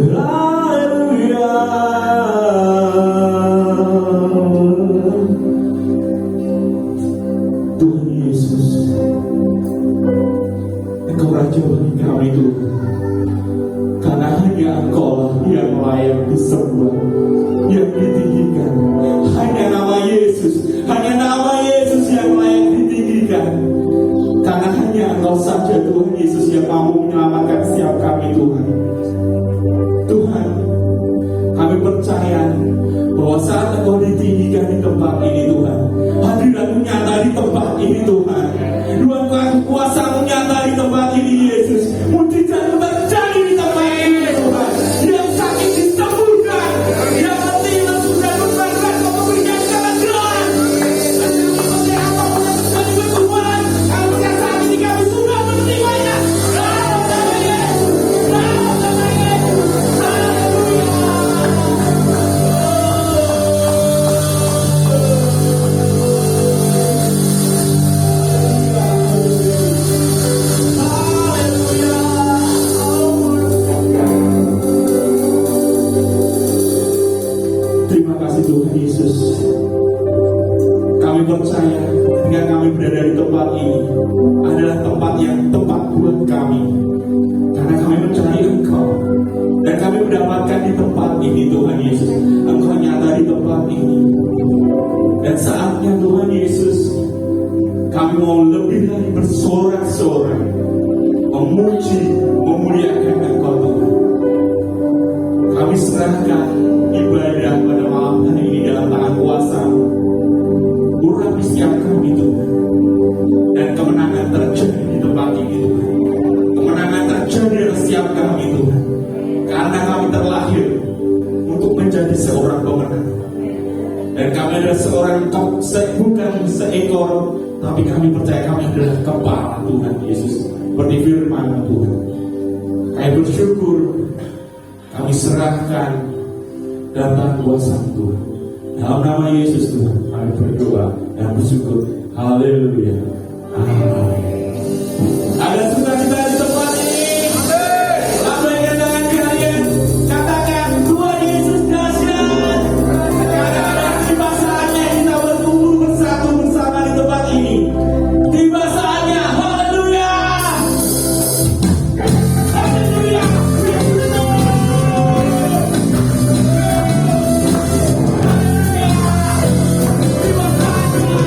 Haleluya. Tuhan Yesus, Engkau Raja bagi kami Tuhan, karena hanya Engkau yang layak disembah, yang ditinggikan. Hanya nama Yesus yang layak ditinggikan. Karena hanya Engkau saja Tuhan Yesus yang mampu menyelamatkan setiap kami Tuhan. Tuhan, kami percaya bahwa saat Engkau ditinggikan di tempat ini Tuhan, hadirat-Mu nyata di tempat ini Tuhan, luangkan kuasa-Mu nyata di tempat ini Yesus. Mujizat-Mu terjadi di tempat ini Tuhan. Yang sakit disembuhkan, yang mati sudah berangkat Kau memberikan kelenturan. Seperti apapun yang terjadi bertuhan, kami saat ini kami sudah menerimanya. Dalam nama Yesus, dalam nama Yesus. Haleluya. Terima kasih Tuhan Yesus. Kami percaya dengan kami berada di tempat ini adalah tempat yang tepat buat kami, karena kami mencari Engkau dan kami mendapatkan di tempat ini Tuhan Yesus. Engkau nyata di tempat ini, dan saatnya Tuhan Yesus kami mau lebih lagi bersorak-sorai memuji, memuliakan Engkau Tuhan. Kami serahkan ibadah pada malam hari ini dalam tangan kuasa-Mu. Urapi setiap kami Tuhan, dan kemenangan terjadi di tempat ini Tuhan. Kemenangan terjadi dalam setiap kami Tuhan, karena kami terlahir untuk menjadi seorang pemenang. Dan kami adalah seorang bukan seekor, tapi kami percaya kami adalah kepala Tuhan Yesus, seperti firman Tuhan. Kami bersyukur, kami serahkan dalam tangan kuasa Tuhan. Dalam nama Yesus Tuhan, kami berdoa dan bersyukur. Haleluya. Amin. Ada sukacita di tempat ini. Lambaikan tangan kalian, katakan Tuhan Yesus dahsyat. Kadang-kadang tiba saatnya kita berkumpul bersatu bersama di tempat ini. Tiba saatnya. Haleluya. Haleluya. Terima kasih.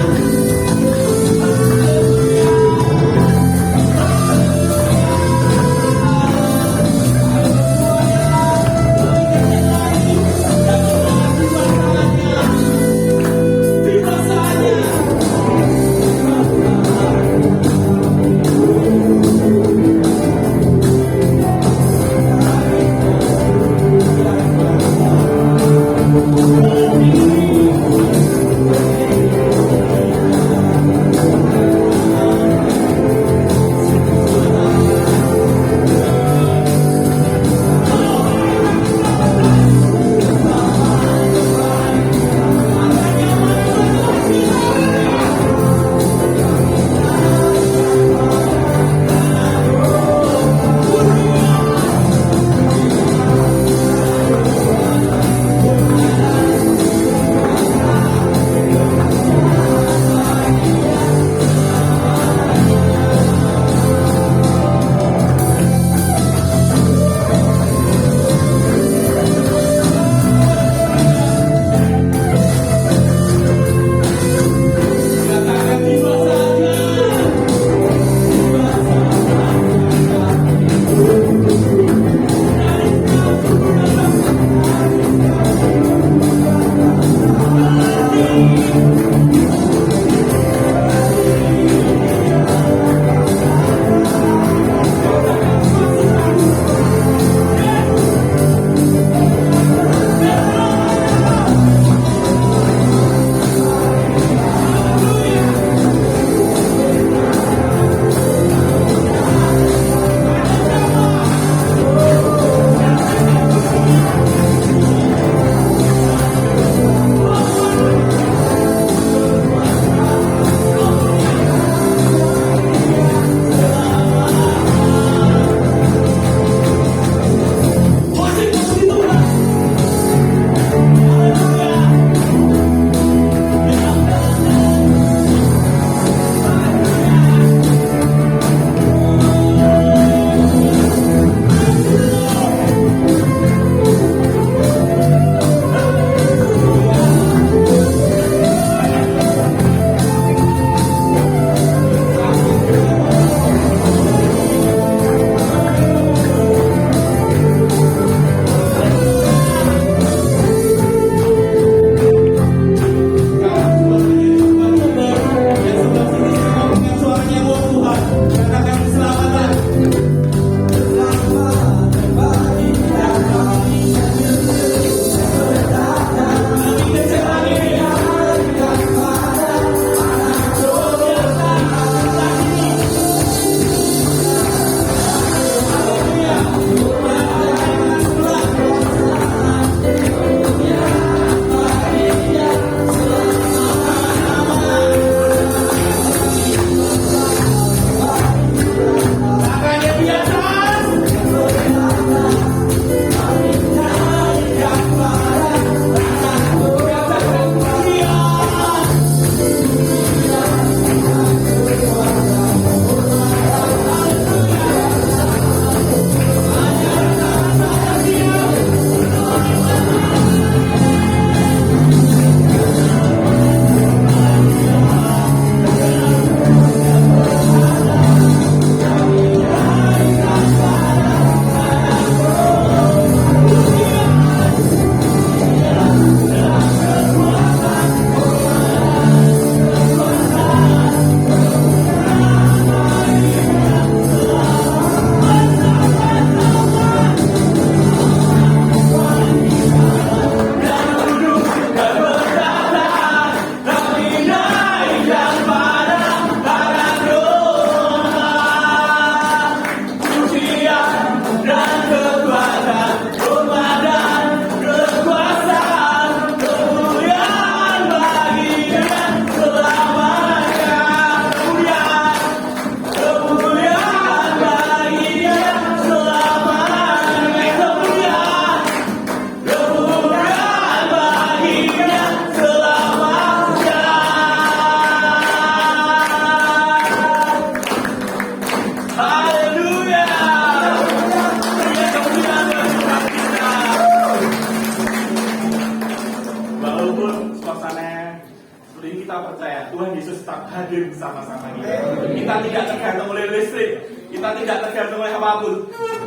Jadi kita percaya Tuhan Yesus tetap hadir bersama-sama kita. Kita tidak tergantung oleh listrik, kita tidak tergantung oleh apapun,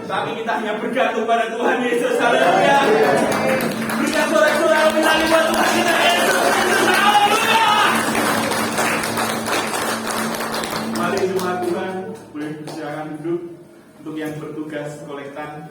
tapi kita hanya bergantung pada Tuhan Yesus. Haleluya. Berikan sorak-sorak lebih lagi buat Tuhan kita Yesus. Haleluya. Mari jemaat Tuhan, boleh bersilakan duduk untuk yang bertugas kolektan.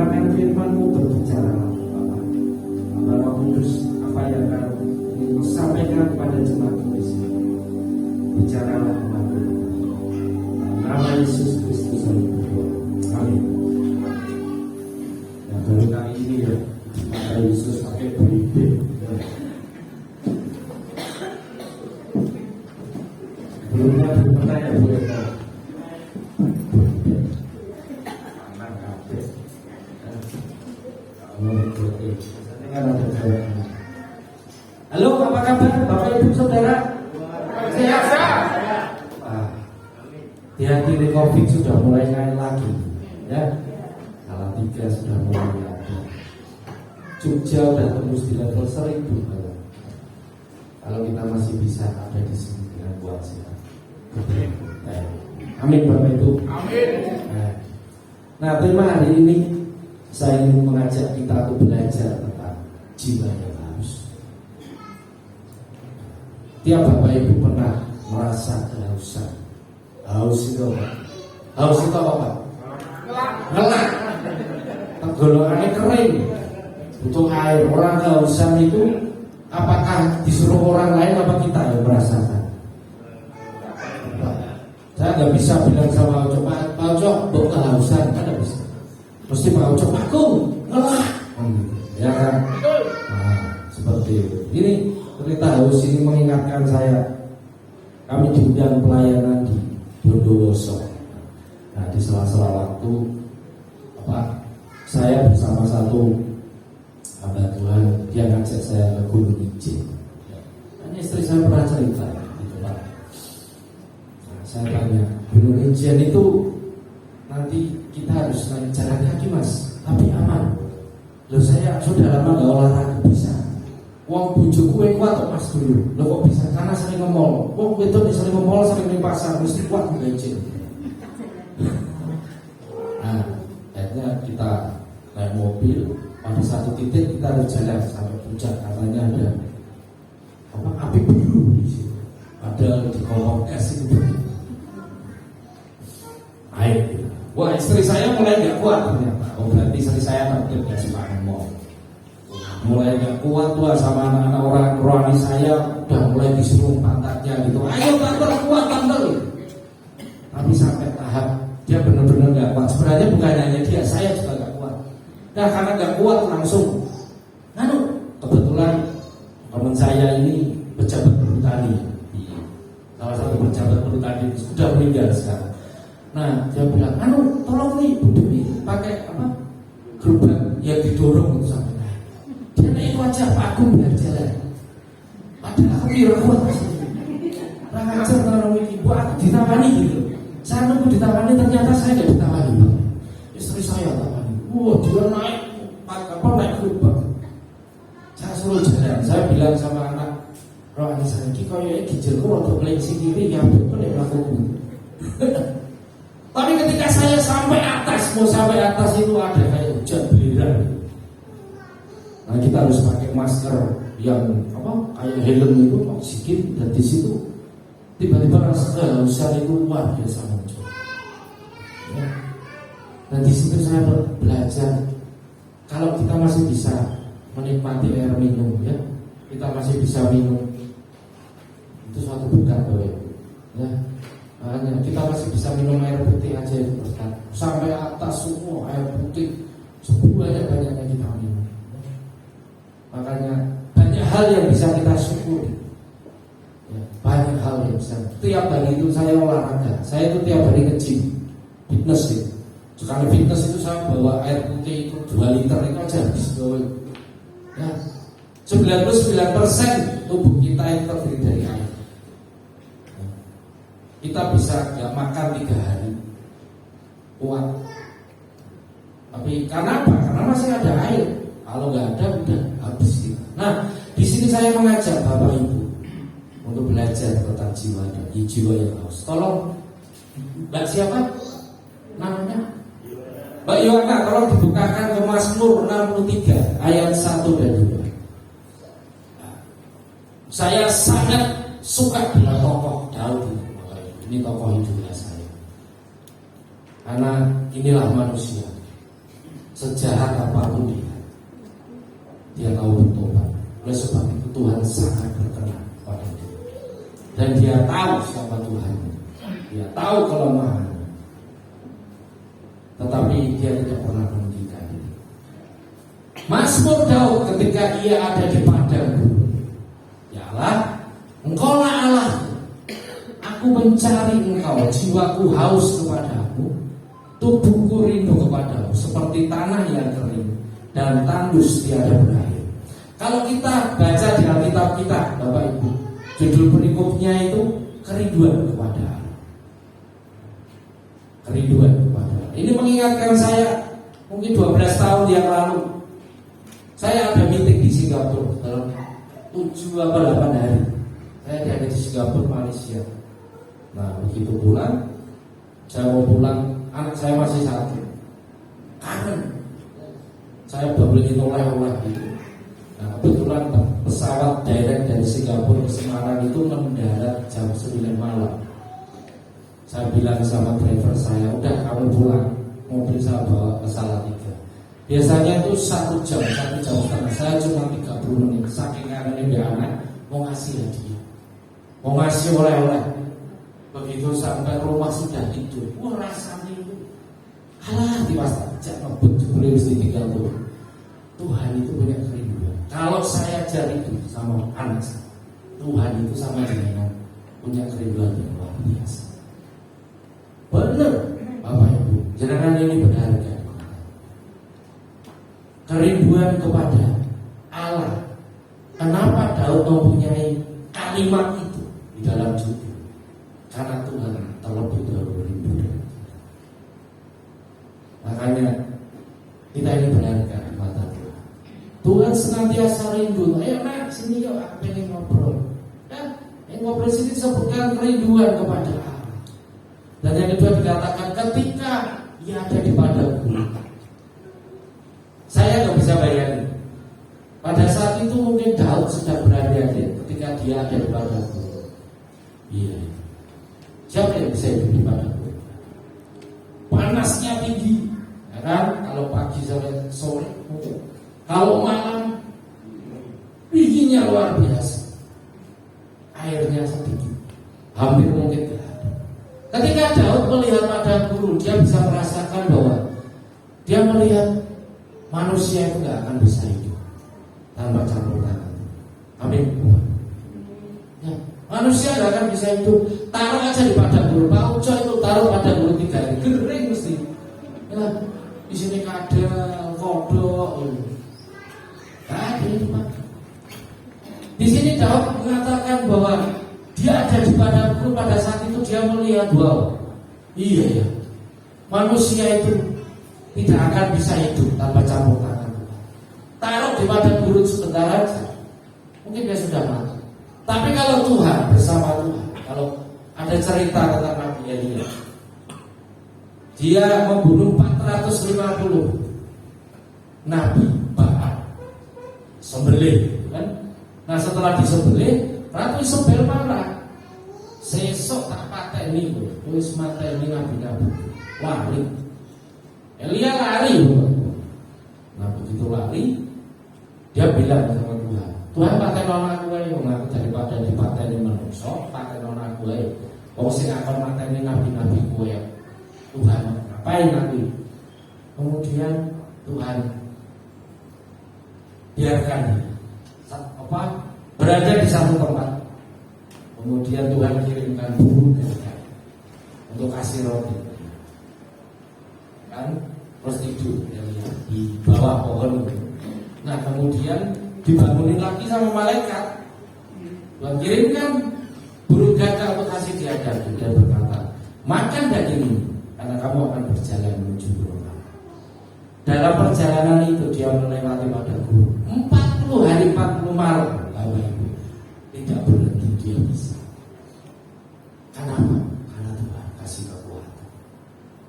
mendengarkan firman-Mu, berbicara Bapak. Bapak Kudus, apa yang Kau sampaikan kepada jemaat di sini, bicaralah kami. Nama Yesus Kristus kami berdoa. Amin. Ya, baru kali ini ya, maka Yesus pakai beribet. Belumnya pernah ya boleh tahu. Anak kabeh. Halo, apa kabar Bapak Ibu Saudara? Sehat. Hati-hati, COVID sudah mulai naik lagi, ya. Salatiga sudah mulai lagi. Jogja sudah tembus di level 1000. Kalau kita masih bisa ada di sini dengan kuat sehat. Amin Bapak Ibu. Amin. Nah, tema hari ini saya ingin mengajak kita untuk belajar tentang jiwa yang haus. Tiap Bapak Ibu pernah merasa kehausan. Haus itu apa? Haus itu apa? Ngelak. Tenggorokannya kering, butuh air. Orang kehausan itu apakah disuruh orang lain apa kita yang merasakan? Saya nggak bisa bilang sama Pak Ojo, bau kehausan, kan nggak bisa. Mesti Pak Ojo, aku ngelak, ya kan? Nah, seperti itu. Ini cerita haus ini mengingatkan saya. Kami diundang pelayanan di Bondowoso. Nah, di sela-sela waktu saya bersama satu hamba Tuhan, dia ngajak saya ke Gunung Ijen. Dan istri saya pernah cerita gitu Pak. Nah, saya tanya, Gunung Ijen itu nanti kita harus naik jalan kaki Mas, tapi aman. Loh, saya sudah lama gak olahraga bisa. Wong bojoku kuat kok Mas dulu. Loh kok bisa? Karena sering nge-mall. Wong wedok sering nge-mall, sering di pasar, mesti kuat Gunung Ijen. Nah, akhirnya kita naik mobil. Pada satu titik kita harus jalan sampai puncak, katanya ada api biru di situ. Padahal di kolong es itu air. Wah, istri saya mulai nggak kuat ternyata. Oh, berarti istri saya takut nggak suka ngomong. Mulai nggak kuat tuh sama anak-anak orang rohani saya, udah mulai disuruh pantatnya gitu. Ayo tante kuat tante. Tapi sampai tahap dia benar-benar nggak kuat. Sebenarnya bukan hanya dia, saya juga nggak kuat. Nah, karena nggak kuat langsung. Kebetulan teman saya ini pejabat perhutani. Salah satu pejabat perhutani sudah meninggal sekarang. Nah, dia bilang, tolong nih Bu Dewi pakai gerobak yang didorong itu sampai naik. Dia naik itu aja, Pak Agung biar jalan. Padahal aku kira kuat Mas. Nah, ngajar orang ini, Bu aku ditawani gitu. Saya nunggu ditawani, ternyata saya nggak ditawani. Istri saya tawani. Wah, dia naik gerobak. Saya suruh jalan. Saya bilang sama anak rohani saya, kau ya gijelku untuk melengsi kiri, ya betul ya lakukan. Tapi ketika saya sampai atas, mau sampai atas itu ada kayak hujan belerang. Nah, kita harus pakai masker yang kayak helm itu oksigen, dan di situ tiba-tiba rasa kehausan itu luar biasa muncul. Ya. Dan di situ saya belajar kalau kita masih bisa menikmati air minum, ya, kita masih bisa minum, itu suatu berkat ya. Makanya kita masih bisa minum air putih aja berkat. Sampai atas semua air putih sebanyak-banyaknya kita minum. Makanya banyak hal yang bisa kita syukuri. Ya, banyak hal yang bisa. Tiap hari itu saya olahraga. Saya itu tiap hari nge-gym, fitness itu. Sekali fitness itu saya bawa air putih itu 2 liter itu aja habis bawa. Ya, 99% tubuh kita itu terdiri dari air. Kita bisa nggak makan 3 hari kuat. Tapi karena apa? Karena masih ada air. Kalau nggak ada udah habis kita. Nah, di sini saya mengajak Bapak Ibu untuk belajar tentang jiwa yang haus. Tolong Mbak siapa? Namanya? Mbak Yohana, tolong dibukakan ke Mazmur 63 ayat 1 dan 2. Saya sangat suka dengan tokoh Daud ini. Ini tokoh hidupnya saya. Karena inilah manusia. sejahat apapun dia tahu bertobat. Oleh sebab itu Tuhan sangat berkenan pada dia. Dan dia tahu siapa Tuhan. Dia tahu kelemahan. Tetapi dia tidak pernah menghentikan diri. Mazmur Daud ketika ia ada di padang gurun, ya Allah, Engkaulah Allah. Aku mencari Engkau, jiwaku haus kepadamu, tubuhku rindu kepadamu, seperti tanah yang kering dan tandus tiada berair. Kalau kita baca di Alkitab kita, Bapak Ibu, judul berikutnya itu kerinduan kepada Allah. Kerinduan kepada Allah. Ini mengingatkan saya, mungkin 12 tahun yang lalu, saya ada meeting di Singapura dalam 7 atau 8 hari. Saya ada di Singapura, Malaysia. Nah, begitu pulang, saya mau pulang, anak saya masih sakit. Kangen. Saya beliin oleh-oleh gitu. Nah, kebetulan pesawat direct dari Singapura ke Semarang itu mendarat jam 9 malam. Saya bilang sama driver saya, udah kamu pulang, mobil saya bawa ke Salatiga. Biasanya itu 1 jam, 1 jam setengah. Saya cuma 30 menit. Saking kangennya anak, mau ngasih hadiah, mau ngasih oleh-oleh. Begitu sampai rumah sudah tidur, wah rasanya itu tiba saja ngebut boleh mesti tinggal tuh. Tuhan itu punya kerinduan. Kalau saya ajar itu sama anak saya, Tuhan itu sama dengan punya kerinduan yang luar biasa. Benar, Bapak Ibu, jangan ini berharga. Kerinduan kepada Allah. Kenapa Daud mempunyai kalimat itu di dalam judul? Karena Tuhan terlebih dahulu rindu dengan kita. Makanya kita ini berharga di mata Tuhan. Tuhan senantiasa rindu. Ayo nak, sini yuk, aku pengen ngobrol. Yang ngobrol sini sebutkan kerinduan kepada Allah. Dan yang kedua dikatakan ketika ia ada di padang gurun. Saya nggak bisa bayangin. Pada saat itu mungkin Daud sedang berada ketika dia ada di padang gurun. Iya. Siapa yang bisa hidup di padang gurun? Panasnya tinggi, ya kan? Kalau pagi sampai sore, kalau malam dinginnya luar biasa, airnya sedikit, hampir mungkin tidak ada. Ketika Daud melihat padang gurun, dia bisa merasakan bahwa dia melihat manusia itu tidak akan bisa hidup tanpa campur tangan. Amin. Ya. Manusia gak akan bisa hidup. Taruh aja di padang gurun. Pak Uco itu taruh padang gurun 3 hari, kering mesti. Ya, di sini kadal, kodok. Ada itu Pak. Di sini Daud mengatakan bahwa dia ada di padang gurun. Pada saat itu dia melihat, wow, iya ya, manusia itu tidak akan bisa hidup tanpa campur tangan. Taruh di padang gurun sebentar aja, mungkin dia sudah mati. Tapi kalau Tuhan bersama Tuhan, kalau ada cerita tentang Nabi Elia, dia membunuh 450 Nabi Baal, sembelih, kan? Nah setelah disembelih, Ratu Isabel marah. Sesok tak pateni, wis mateni nabi-nabi, lari. Elia lari, nah begitu lari, dia bilang sama Tuhan, Tuhan pakai nona aku ayo, aku daripada dipateni manusia, pakai nona aku ayo. Kau sing akan mateni nabi-nabi kue. Tuhan ngapain nabi? Kemudian Tuhan biarkan berada di satu tempat. Kemudian Tuhan kirimkan burung untuk kasih roti. Kan terus tidur di bawah pohon. Nah kemudian dibangunin lagi sama malaikat. Tuhan kirimkan burung gagak untuk kasih dia daging dan berkata, makan daging ini karena kamu akan berjalan menuju Roma. Dalam perjalanan itu dia melewati padang gurun 40 hari 40 malam. Tidak berhenti dia bisa. Kenapa? Karena Tuhan kasih kekuatan.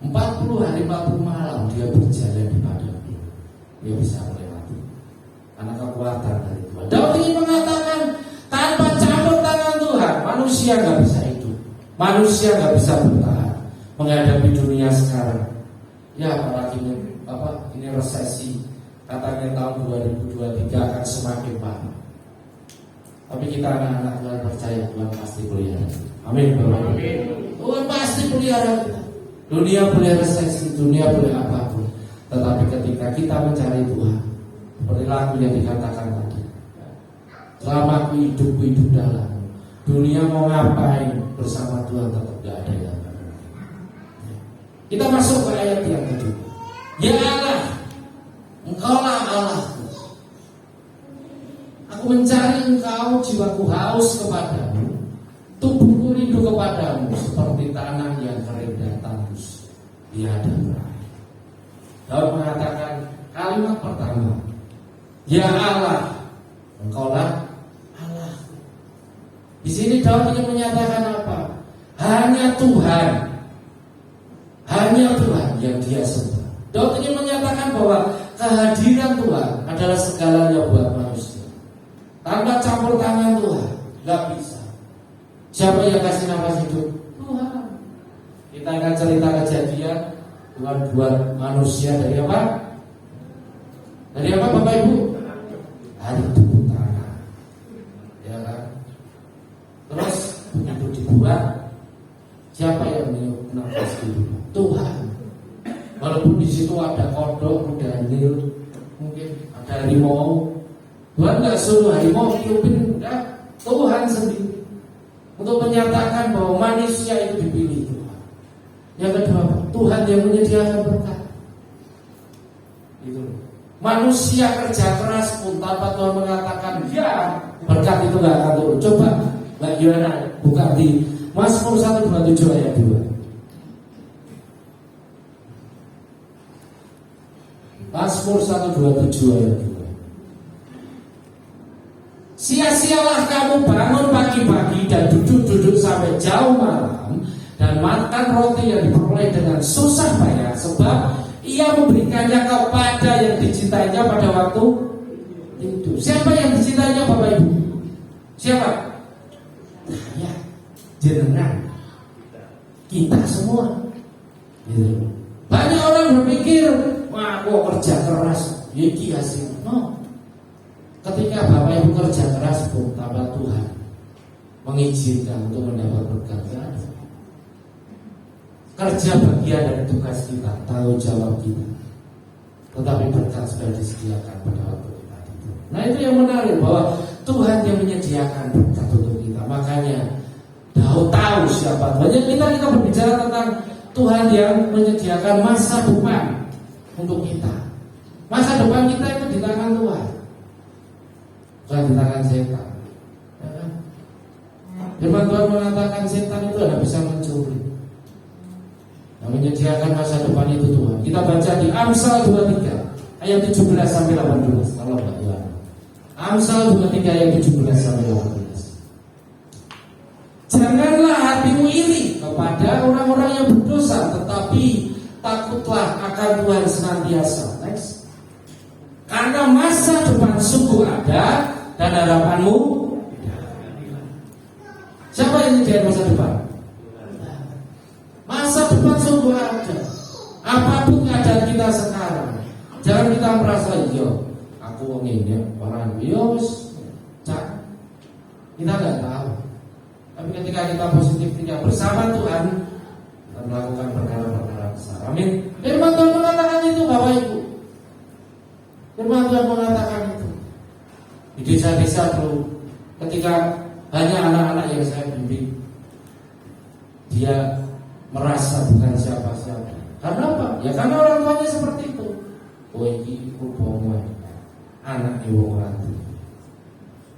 40 hari 40 malam dia berjalan di padang gurun. Dia bisa melewati karena kekuatan dari Tuhan. Daud ingin mengatakan tanpa campur tangan Tuhan manusia nggak bisa hidup. Manusia nggak bisa bertahan menghadapi dunia sekarang. Ya apalagi ini resesi, katanya tahun 2023 akan semakin parah. Tapi kita anak-anak Tuhan percaya Tuhan pasti pelihara. Amin Bapak. Tuhan pasti pelihara kita. Dunia boleh resesi, dunia boleh apapun, tetapi ketika kita mencari Tuhan, seperti lagu yang dikatakan tadi, selama aku hidup dalam dunia mau ngapain, bersama Tuhan tetap gak ada yang akan. Kita masuk ke ayat yang kedua. Ya Allah, Engkaulah Allahku. Aku mencari Engkau, jiwaku haus kepadamu, tubuhku rindu kepadamu, seperti tanah yang kering dan tandus tiada berair. Daud mengatakan kalimat pertama, ya Allah, Engkaulah Allah. Di sini Daud ingin menyatakan apa? Hanya Tuhan yang dia sembah. Daud ingin menyatakan bahwa kehadiran Tuhan adalah segalanya buat manusia. Tanpa campur tangan Tuhan, nggak bisa. Siapa yang kasih nafas hidup? Tuhan. Kita ingat cerita kejadian, Tuhan buat manusia dari apa? Dari apa Bapak Ibu? Dari tubuh tanah. Ya kan? Terus begitu dibuat, siapa yang meniup nafas hidup? Tuhan. Walaupun di situ ada kodok, ada nil, mungkin ada harimau, Tuhan nggak suruh harimau tiupin, enggak. Tuhan sendiri untuk menyatakan bahwa manusia itu dipilih Tuhan. Yang kedua, Tuhan yang menyediakan berkat. Itu. Manusia kerja keras pun tanpa Tuhan mengatakan ya, berkat itu nggak akan turun. Coba Mbak Yohana buka di Mazmur 127 ayat 2. Mazmur 127 ayat 2. Sia-sialah kamu bangun pagi-pagi dan duduk-duduk sampai jauh malam dan makan roti yang diperoleh dengan susah payah, sebab ia memberikannya kepada yang dicintainya pada waktu itu. Siapa yang dicintainya Bapak Ibu? Siapa? Saya, jenengan, kita semua. Gitu. Banyak orang berpikir, wah, aku kerja keras, iki hasil. No. Ketika Bapak Ibu kerja keras pun tanpa Tuhan mengizinkan untuk mendapat berkat. Kerja bagian dari tugas kita, tanggung jawab kita. Tetapi berkat sudah disediakan pada waktu kita itu. Nah itu yang menarik, bahwa Tuhan yang menyediakan berkat untuk kita. Makanya Daud tahu siapa Tuhan. Kita berbicara tentang Tuhan yang menyediakan masa depan untuk kita. Masa depan kita itu di tangan Tuhan, bukan di tangan setan. Firman Tuhan mengatakan setan itu tidak bisa mencuri. Yang menyediakan masa depan itu Tuhan. Kita baca di Amsal 23 ayat 17 sampai 18. Kalau Pak Yohan, Amsal 23 ayat 17 sampai 18. Janganlah hatimu iri kepada orang-orang yang berdosa, tetapi takutlah akan Tuhan senantiasa. Next. Karena masa depan sungguh ada dan harapanmu. Siapa yang menyediakan masa depan? Masa depan sungguh ada. Apapun keadaan kita sekarang, jangan kita merasa yo, aku ini orang bios, kita nggak tahu. Tapi ketika kita positif tidak bersama Tuhan, kita melakukan perkara-perkara besar. Amin. Firman Tuhan mengatakan itu Bapak Ibu. Firman Tuhan mengatakan itu. Di desa-desa dulu, ketika banyak anak-anak yang saya bimbing, dia merasa bukan siapa-siapa. Karena apa? Ya karena orang tuanya seperti itu. Oh iki iku bohong, anak wong lanang.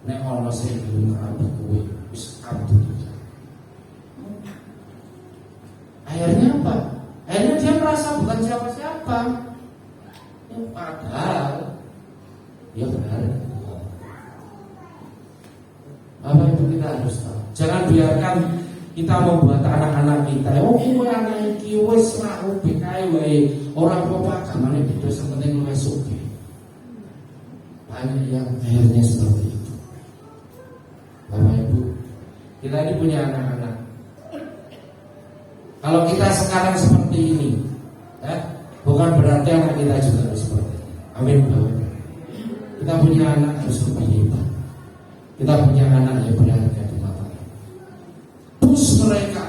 Nek ana sing gelem ngrabi kowe, wis abdi. Akhirnya apa? Akhirnya dia merasa bukan siapa-siapa. Ya, padahal dia benar. Bapak Ibu kita harus tahu. Jangan biarkan kita membuat anak-anak kita, oh kowe anak iki wis ra ubek kae wae, ora apa-apa agamane beda, sing penting luwih sugih. Banyak yang akhirnya seperti itu. Bapak Ibu, kita ini punya anak-anak. Kalau kita sekarang seperti ini, ya, Bukan berarti anak kita juga harus seperti itu. Amin. Kita punya anak harus lebih hebat. Kita punya anak yang berharga di mata kita. Push mereka,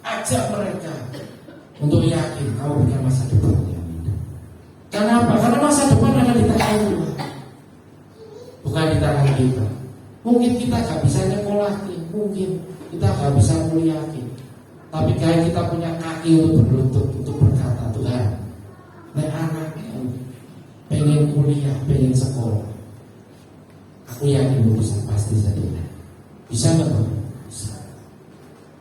ajak mereka untuk yakin kamu punya masa depan yang indah. Kenapa? Karena masa depan ada di tangan Tuhan, bukan di tangan kita. Mungkin kita gak bisa nyekolahin, mungkin kita gak bisa kuliahin, tapi kayak kita punya kaki untuk berlutut, untuk berkata, Tuhan, nek anak pengen kuliah, pengen sekolah, aku yakin bisa, pasti saja. Bisa nggak Tuhan? Bisa.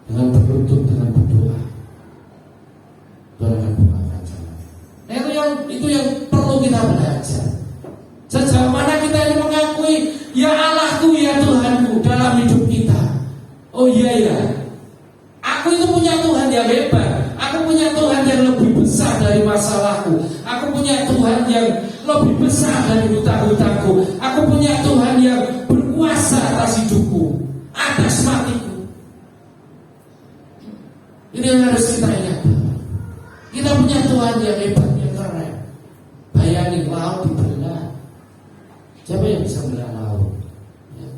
Dengan berlutut, dengan berdoa, Tuhan akan bukakan jalan. Nah, itu yang perlu kita belajar. Sejauh mana kita ini mengakui, ya Allahku, ya Tuhanku dalam hidup kita. Oh iya ya, aku itu punya Tuhan yang hebat. Aku punya Tuhan yang lebih besar dari masalahku. Aku punya Tuhan yang lebih besar dari hutang-hutangku. Aku punya Tuhan yang berkuasa atas hidupku, atas matiku. Ini yang harus kita ingat. Kita punya Tuhan yang hebat, yang keren. Bayangin laut dibelah. Siapa yang bisa belah laut? Ya.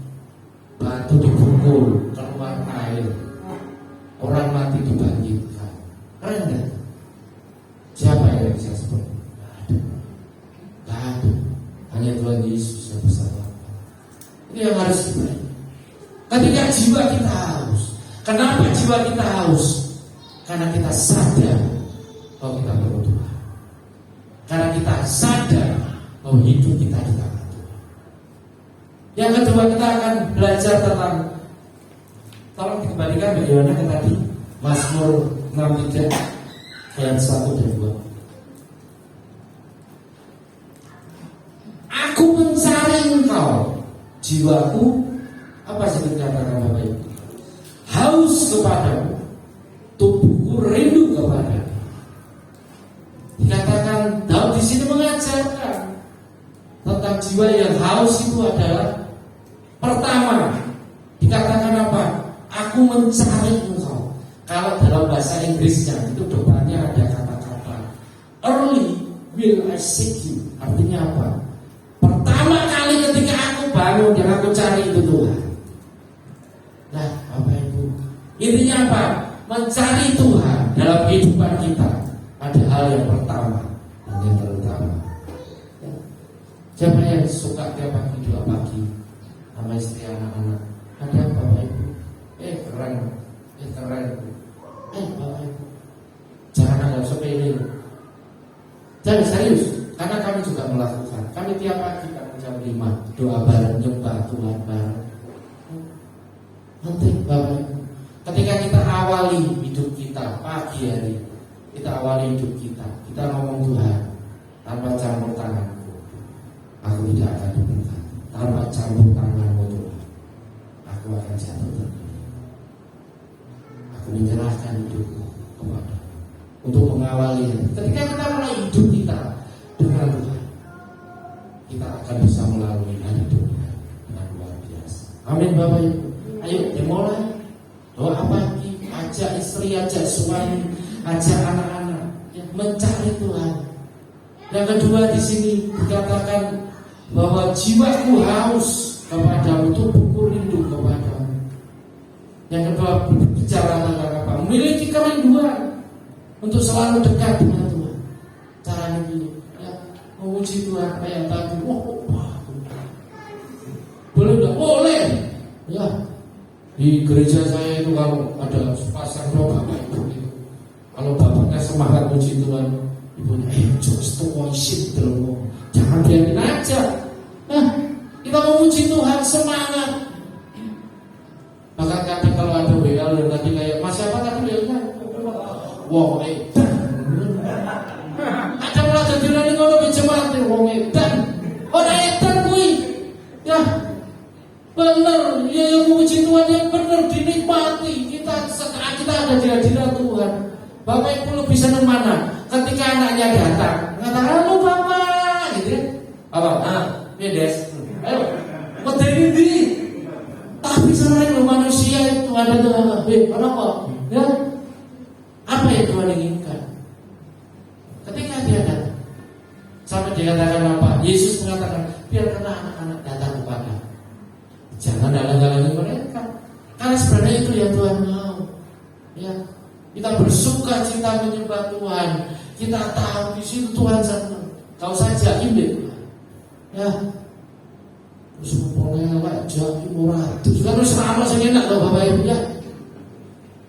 Batu dipukul, keluar air. Orang mati dibangkitkan. Keren gak? Siapa yang bisa seperti itu? Gak ada. Hanya Tuhan Yesus yang bisa melakukan. Ini yang harus kita ingat. Ketika jiwa kita haus. Kenapa jiwa kita haus? Karena kita sadar bahwa kita perlu Tuhan. Karena kita sadar bahwa hidup kita di tangan Tuhan. Yang kedua, kita akan belajar tentang, tolong dikembalikan bagaimana yang tadi Mazmur 63 ayat 1 dan 2. Aku mencari Engkau, jiwaku, apa sih dikatakan Bapak Ibu? Haus kepadamu, tubuhku rindu kepadamu. Dikatakan Daud di sini mengajarkan tentang jiwa yang haus itu adalah pertama, dikatakan apa? Aku mencari Engkau. Kalau dalam bahasa Inggrisnya itu depannya ada kata-kata early will I seek you. Artinya apa? Pertama kali ketika aku bangun yang aku cari itu Tuhan. Nah, Bapak Ibu, intinya apa? Mencari Tuhan dalam kehidupan kita ada hal yang pertama dan yang terutama. Siapa yang suka tiap pagi doa pagi sama istri anak-anak? Ada apa Bapak Ibu? Keren, keren. Bapak Ibu, jangan anggap sepele. Jangan serius, karena kami juga melakukan. Kami tiap pagi jam 5 doa bareng, nyembah Tuhan bareng. Penting Bapak Ibu. Ketika kita awali hidup kita pagi hari, kita awali hidup kita ngomong Tuhan, tanpa campur tanganku, aku tidak akan diberkati. Tanpa campur tanganmu Tuhan, aku akan jatuh terpilih. Aku menyerahkan hidupku kepada untuk mengawali. Ketika kita mulai hidup kita dengan Tuhan, kita akan bisa melalui hari dunia dengan luar biasa. Amin Bapak Ibu. Ayo dimulai. Doa pagi, ajak istri, ajak suami, ajak anak-anak ya, mencari Tuhan. Yang kedua di sini dikatakan bahwa jiwaku haus kepadamu, tubuhku rindu kepadamu. Yang kedua bicara tentang apa? Memiliki kerinduan untuk selalu dekat dengan Tuhan. Caranya ini, ya, memuji Tuhan kayak tadi. Boleh nggak? Boleh. Ya. Di gereja saya itu kalau ada pasang doa Bapak Ibu itu, kalau bapaknya semangat puji Tuhan, ibunya just to worship the Lord. Jangan biarin aja. Nah, kita memuji Tuhan semangat. Bahkan kadang kalau ada WA dan tadi kayak Mas siapa tadi WA-nya? Wong edan. Ada malah jadi nanti kalau berjemaat wong edan. Orang edan kuwi. Ya. Benar, ya yang memuji Tuhan yang benar dinikmati. Kita ada di hadirat Tuhan. Bapak Ibu lebih senang mana? Ketika anaknya datang, katakan halo Bapak, gitu ya. Apa? Des. Ayo, medeni di. Tapi selain manusia itu ada Tuhan. Kenapa? Ya, apa yang Tuhan inginkan? Ketika dia Yesus mengatakan, biarkanlah anak-anak datang kepada, jangan halang-halangi mereka. Karena sebenarnya itu yang Tuhan mau. Ya, kita bersuka cita menyembah Tuhan. Kita tahu di situ Tuhan senang. Kau saja ini, ya. Terus ngomongnya wajah murah. Terus kan sama saya enak loh Bapak Ibu ya.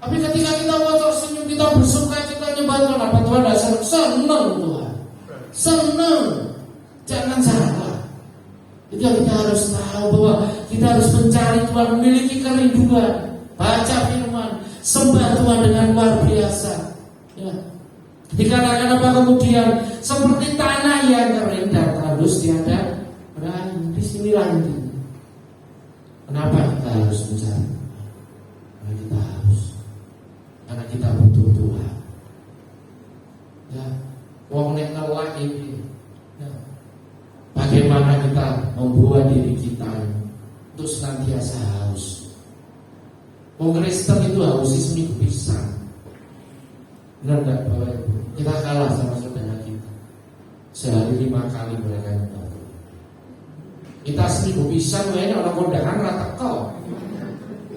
Tapi ketika kita mau tersenyum, kita bersuka cita menyembah Tuhan, apa Tuhan tidak senang Tuhan? Senang. Jangan salah. Itu yang kita harus tahu, bahwa kita harus mencari Tuhan, memiliki kerinduan, baca firman, sembah Tuhan dengan luar biasa. Ya. Dikatakan apa kemudian? Seperti tanah yang kering dan tandus tiada berani. Di sini lagi. Kenapa kita harus mencari? Karena kita harus. Karena kita butuh Tuhan. Ya, wong nek ngelak ini. Ya. Bagaimana kita membuat diri kita untuk senantiasa haus? Wong Kristen itu haus seminggu pisang. Benar enggak Bapak Ibu? Kita kalah sama saudara kita. Sehari 5 kali mereka minta. Kita seminggu pisang, ini orang kondangan rata kau.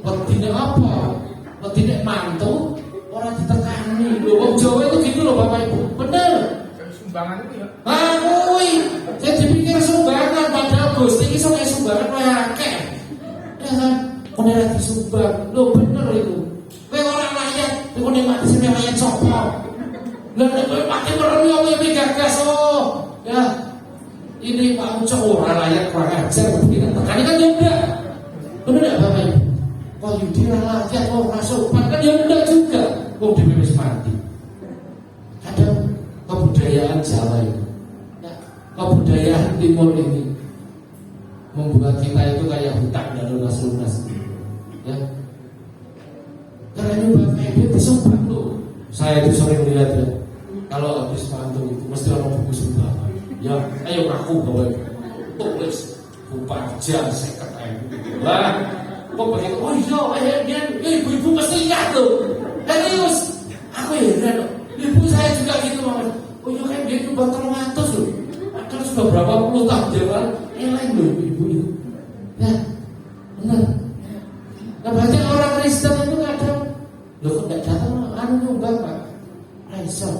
Petinya apa? Petinya mantu, orang ditekani. Wong Jawa itu gitu loh Bapak Ibu. Bener. Sumbangan itu ya. Saya dipikir sumbangan, padahal Gusti ini soalnya sumbangan akeh. Ya kan? Kau lagi sumbang, lo bener itu. Kau orang rakyat, kau mati sampai rakyat copot. Lalu kau pakai merem yang lebih gagas ya. Ini Pak Ucok orang rakyat kurang ajar, begini tekan kan ya enggak. Bener enggak Bapak Ibu? Kau yudi rakyat, kau rasupan kan ya enggak juga. Kau dipipis mati. Ada kebudayaan Jawa ini. Kebudayaan Timur ini membuat kita itu kayak hutang dan lunas-lunas. Ya. Karena ini Bapak Ibu itu sumpah loh. Saya itu sering melihat ya. Kalau habis mantu itu mesti orang buku sumpah. Ya, ayo aku bawa tulis Buparja 50.000. Wah, kok begitu? Oh iya, ibu-ibu mesti lihat tuh. Serius, aku heran. Ibu saya juga gitu Mas. Oh iya kan dia nyumbang 300 loh. Padahal sudah berapa puluh tahun jalan, lain loh ibu itu. Ya, benar. Nah banyak orang Kristen itu kadang, loh kok tidak datang, nyumbang Pak. Aisyah,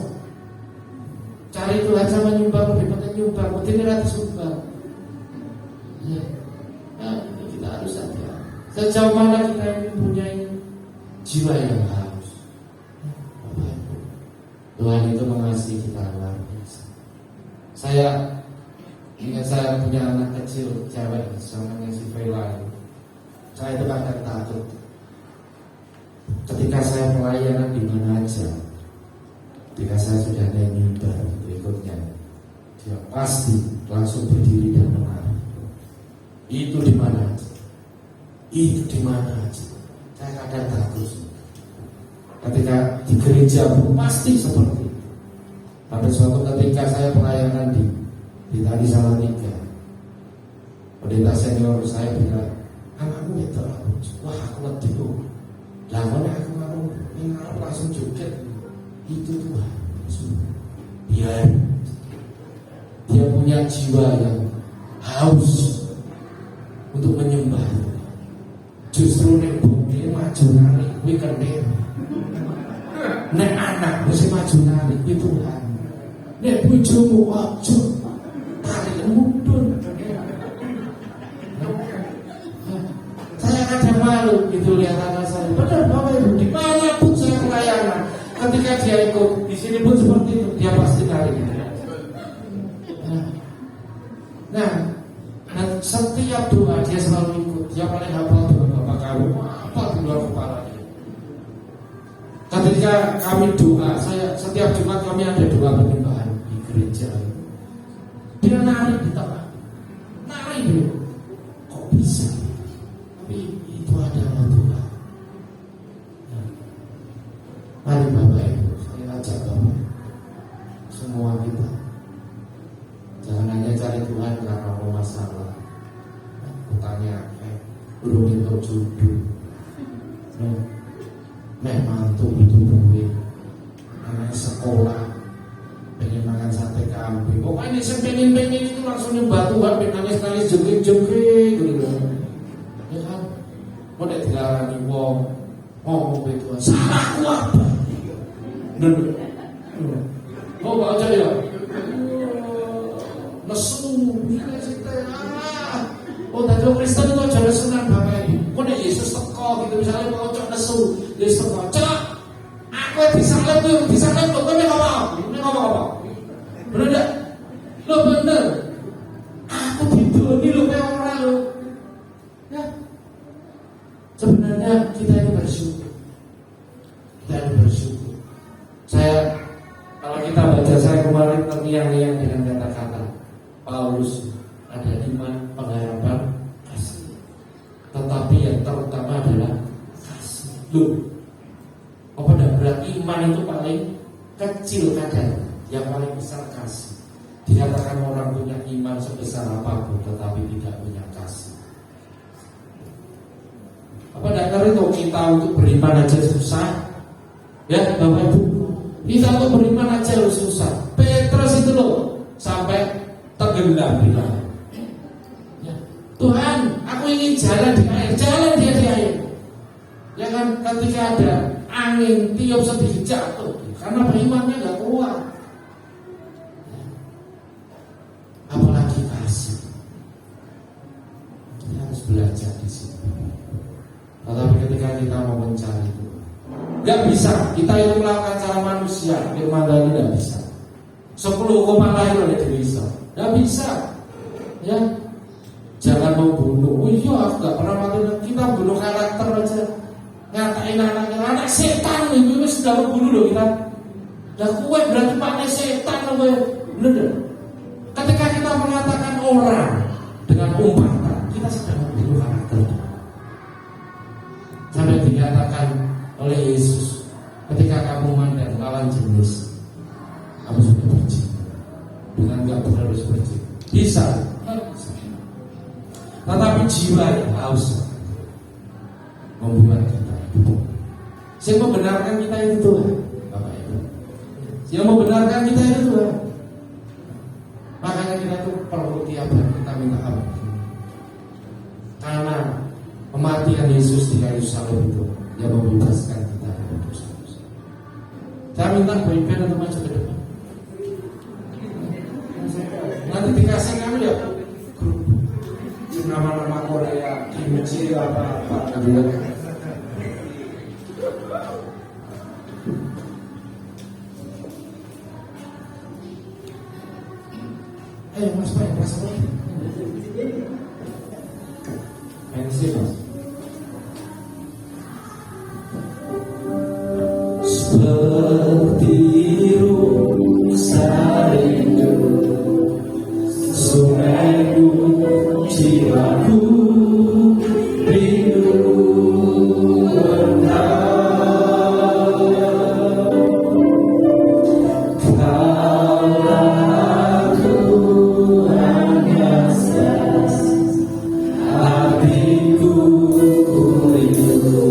cari Tuhan sama nyumbang, lebih penting nyumbang, penting ratus sumbang. Ya, nah, kita harus ada. Sejauh mana kita ini mempunyai jiwa yang haus. Tuhan itu mengasihi kita luar biasa. Saya ingat saya punya anak kecil cewek namanya si Vela. Saya itu kadang takut ketika saya pelayanan di mana aja. Ketika saya sudah ada mimbar berikutnya, dia pasti langsung berdiri dan menari. Itu di mana aja. Itu di mana aja. Saya kadang takut. Ketika di gereja pasti seperti itu. Pada suatu ketika saya pelayanan di Tani Salatiga, pendeta senior saya bilang, anakmu itu wah aku ngerti kok. Lawannya aku mau langsung joget. Itu Tuhan. Biar dia punya jiwa yang haus untuk menyembah. Justru nek bumi maju nari kuwi kendel. Nek anak mesti maju nari kuwi Tuhan. Nek bojomu aja tarik mundur. Saya kadang malu gitu lihat anak saya. Benar Bapak Ibu, di mana pun saya pelayanan, ketika dia ikut di sini pun seperti itu, dia pasti nari. Nah, setiap doa dia selalu ikut. Dia paling hafal doa Bapak kamu, apa di luar kepala dia. Ketika kami doa, setiap Jumat kami ada doa penyembahan di gereja. Dia nari di tengah, nari dia. Kok bisa? Tapi itu adalah Tuhan. Nah, mari Bapak Ibu, saya ajak Bapak semua kita. Jangan hanya cari Tuhan karena mau masalah. Bertanya, belum itu jodoh. Mantu itu duit, anak sekolah, pengen makan sate kambing. Pokoknya ini pengen itu langsung nyoba Tuhan nangis-nangis jengkrik-jengkrik gitu. Ya kan? Kok nek dilarani wong ngomong be Tuhan, salahku apa? Bener. Oh, baca ya. Nesu, ini cerita. Oh, tadi orang Kristen itu aja nesunan Bapak Ibu. Kok nek Yesus teko gitu misalnya mau cok nesu, Yesus teko, "Cok, aku disalib tuh, disalib kok ngomong apa? Ini ngomong apa?" Bener enggak? Lo bener. Aku didoni lo kayak orang lo. Ya. Sebenarnya kita itu bersyukur. Kita itu bersyukur. Kalau kita baca saya kemarin terngiang-ngiang dengan kata-kata Paulus, ada iman, pengharapan, kasih. Tetapi yang terutama adalah kasih. Loh, apa dah berarti iman itu paling kecil kadar, yang paling besar kasih. Dikatakan orang punya iman sebesar apapun, tetapi tidak punya kasih. Apa dasar itu kita untuk beriman aja susah? Ya, Bapak Ibu, kita untuk beriman aja susah. Petrus itu loh sampai tenggelam di laut. Ya, Tuhan, aku ingin jalan di air, jalan dia di air. Ya kan, ketika ada angin tiup sedikit jatuh, karena berimannya nggak kuat. Ya. Apalagi kasih. Kita harus belajar di sini. Tetapi ketika kita mau mencari itu, nggak bisa. Kita itu melakukan cara manusia, firman tadi nggak bisa. 10 koma lahir oleh diri bisa, nggak bisa. Ya, jangan membunuh. Oh iya, aku nggak pernah mati. Kita bunuh karakter aja, ngatain anaknya, anak setan ini sudah membunuh loh kita. Dan kue berarti pakai setan loh, bener. Ketika kita mengatakan orang dengan umpatan, kita sedang membunuh karakter. Sampai dikatakan oleh Yesus, ketika kamu mandang lawan jenis, kamu sudah berzina. Dengan nggak benar harus berzina. Bisa. Tetapi jiwa yang haus membuat kita hidup. Yang membenarkan kita itu Tuhan, Bapak Ibu. Yang membenarkan kita itu Tuhan. Makanya kita itu perlu tiap hari kita minta ampun. Karena kematian Yesus di kayu salib itu yang membebaskan kita dari dosa-dosa. Saya minta boyband untuk maju ke depan. Nanti dikasih kami ya grup nama-nama Korea, kimchi apa-apa. Ayo Mas Pak, Mas Pak. MC Mas. Seperti rusa rindu, sungaiku, jiwaku rindu engkau. Kaulah Tuhan Yesus, hatiku rindu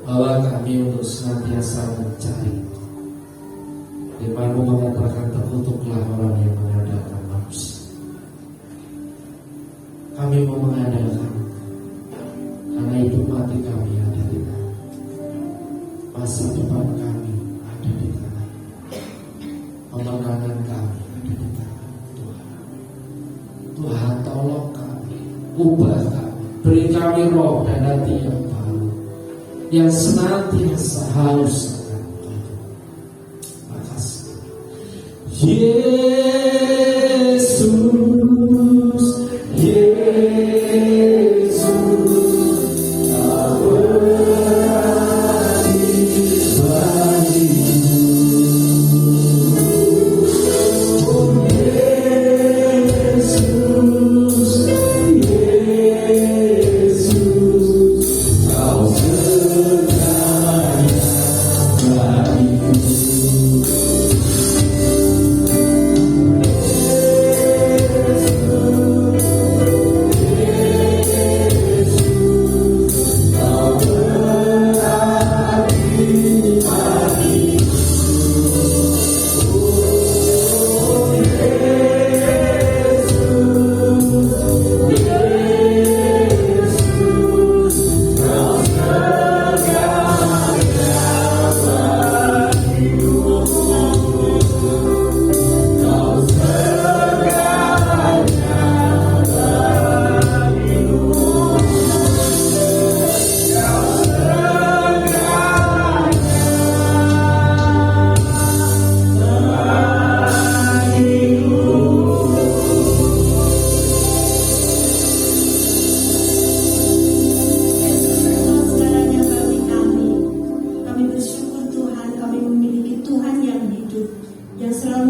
bahwa kami untuk senantiasa mencari. Firman-Mu mengatakan terkutuklah orang yang mengandalkan manusia. Kami mau mengandalkan, karena hidup mati kami ada di tangan, masa depan kami ada di tangan, kemenangan kami ada di tangan Tuhan. Tuhan tolong kami, ubah kami, beri kami roh dan hati yang baru, yang senantiasa halus akan hidup. Makasih Yesus, Yesus, Kau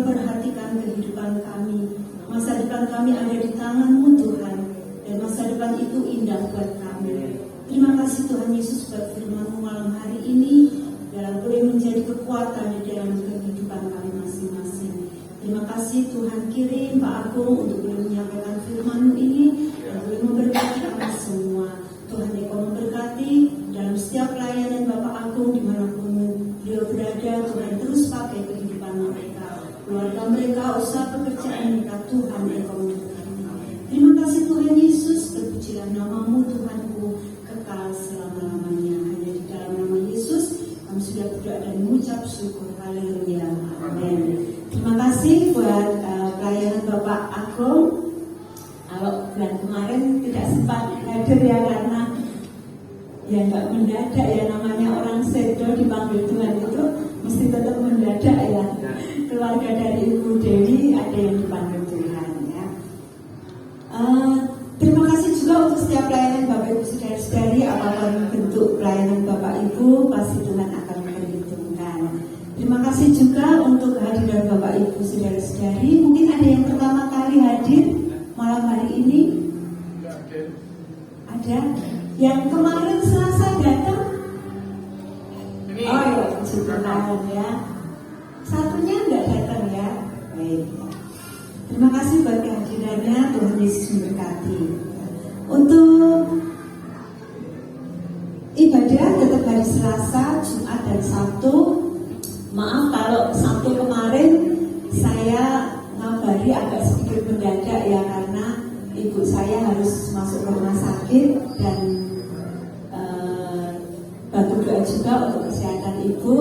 berarti bagiku. Oh Yesus, Yesus, Kau segalanya bagiku.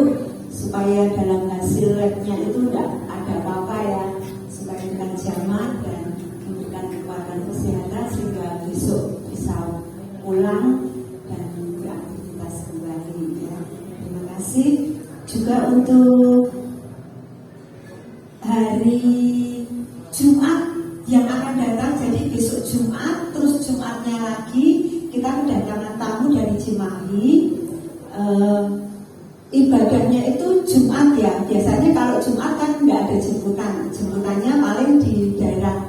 Ibadahnya itu Jumat ya. Biasanya kalau Jumat kan nggak ada jemputan. Jemputannya paling di daerah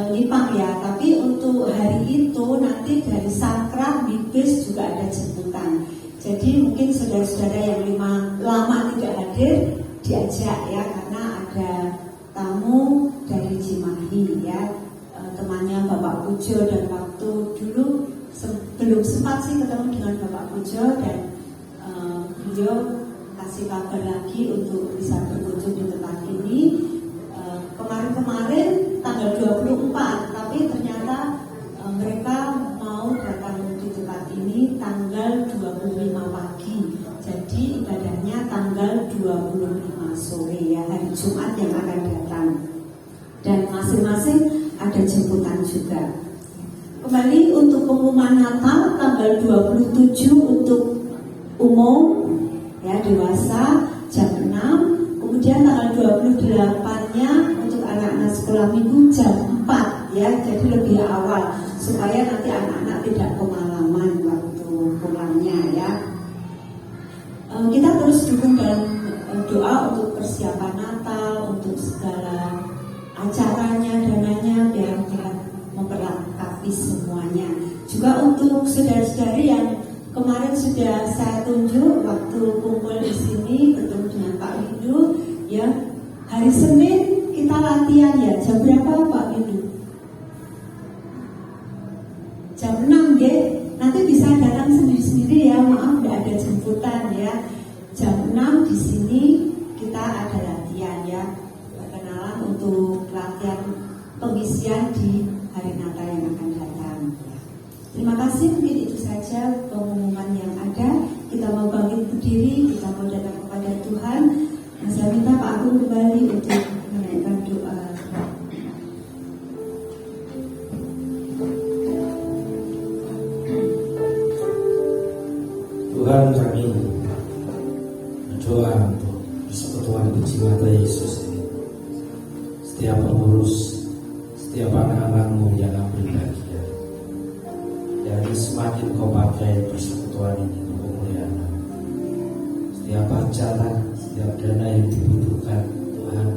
Lipang ya. Tapi untuk hari itu nanti dari Sakrah, Bibis juga ada jemputan. Jadi mungkin saudara-saudara yang lama tidak hadir diajak ya, karena ada tamu dari Cimahi ya, temannya Bapak Pujo, dan waktu dulu belum sempat sih ketemu dengan Bapak Pujo, dan video kasih kabar lagi untuk bisa berkunjung di tempat ini. Kemarin tanggal 24, tapi ternyata mereka mau datang di tempat ini tanggal 25 pagi. Jadi ibadahnya tanggal 25 sore ya, hari Jumat yang akan datang. Dan masing-masing ada jemputan juga. Kembali untuk pengumuman Natal tanggal 27 untuk umum ya, dewasa jam 6. Kemudian tanggal 28-nya untuk anak-anak sekolah minggu jam 4 ya, jadi lebih awal supaya nanti anak-anak tidak kemalaman waktu pulangnya ya. Kita terus dukung dalam doa untuk persiapan Natal, untuk segala acaranya, dananya biar kita memperlengkapi semuanya. Juga untuk saudara-saudari yang kemarin sudah saya tunjuk waktu kumpul di sini bertemu dengan Pak Windu ya, hari Senin kita latihan ya, jam berapa Pak Windu? Jam 6 ya, nanti bisa datang sendiri-sendiri ya, maaf tidak ada jemputan ya. Jam 6 di sini kita ada latihan ya, perkenalan untuk latihan pengisian di hari Natal yang akan datang. Terima kasih, mungkin itu saja pengumuman yang ada. Kita mau bangkit berdiri, kita mau datang kepada Tuhan. Nah, saya minta Pak Agung kembali untuk menaikkan doa. Tuhan, kami berdoa untuk persekutuan kecil Yesus ini. Setiap pengurus, setiap anak-anakmu yang ambil bagian, jadi semakin kau pakai persekutuan ini untuk kemuliaan. Setiap acara, setiap dana yang dibutuhkan, Tuhan,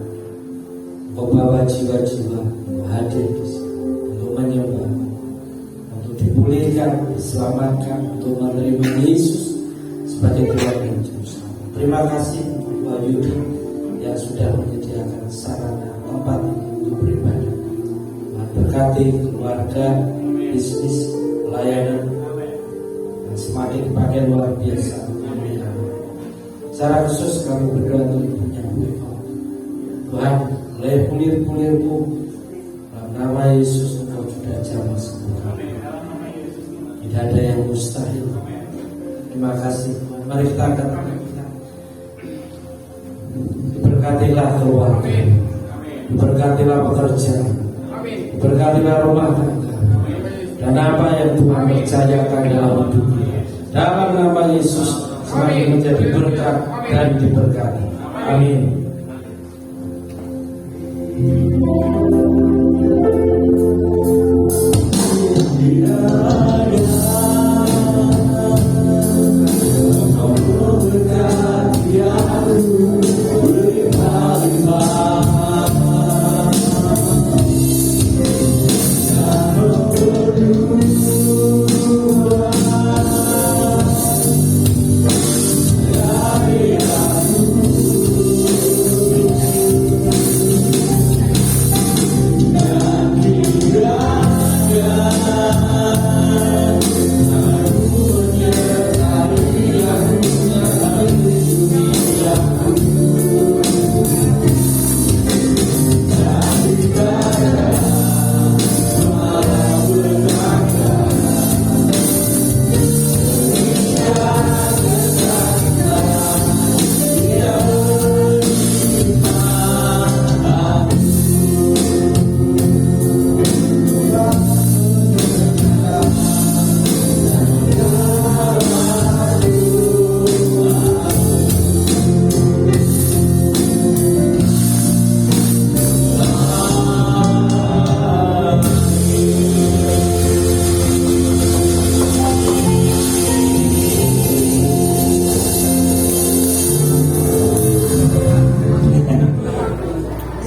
kau bawa jiwa-jiwa untuk hadir di sini, untuk menyembah, untuk dipulihkan, diselamatkan, untuk menerima Yesus sebagai Tuhan dan Juru Selamat. Terima kasih untuk Pak Yudi yang sudah menyediakan sarana tempat ini untuk beribadah. Berkati keluarga, bisnis, pelayanan, dan semakin dipakai luar biasa. Amin. Secara khusus kami berdoa untuk ibunya Bu Eva. Tuhan, mulai pulir-pulirmu dalam nama Yesus, Engkau sudah jamah sembuh. Tidak ada yang mustahil. Terima kasih. Mari kita angkat tangan kita. Diberkatilah keluarga, diberkatilah pekerjaan, diberkatilah rumah tangga, dan apa yang Tuhan percayakan dalam hidup kita. Dalam nama Yesus semakin menjadi berkat dan diberkati. Amin.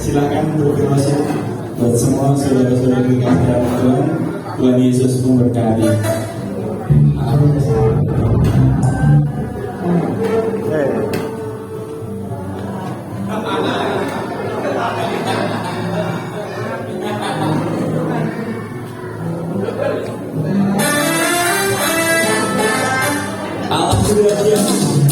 Silakan berdoa buat semua saudara-saudara kita dalam Tuhan. Tuhan Yesus memberkati. Alhamdulillah.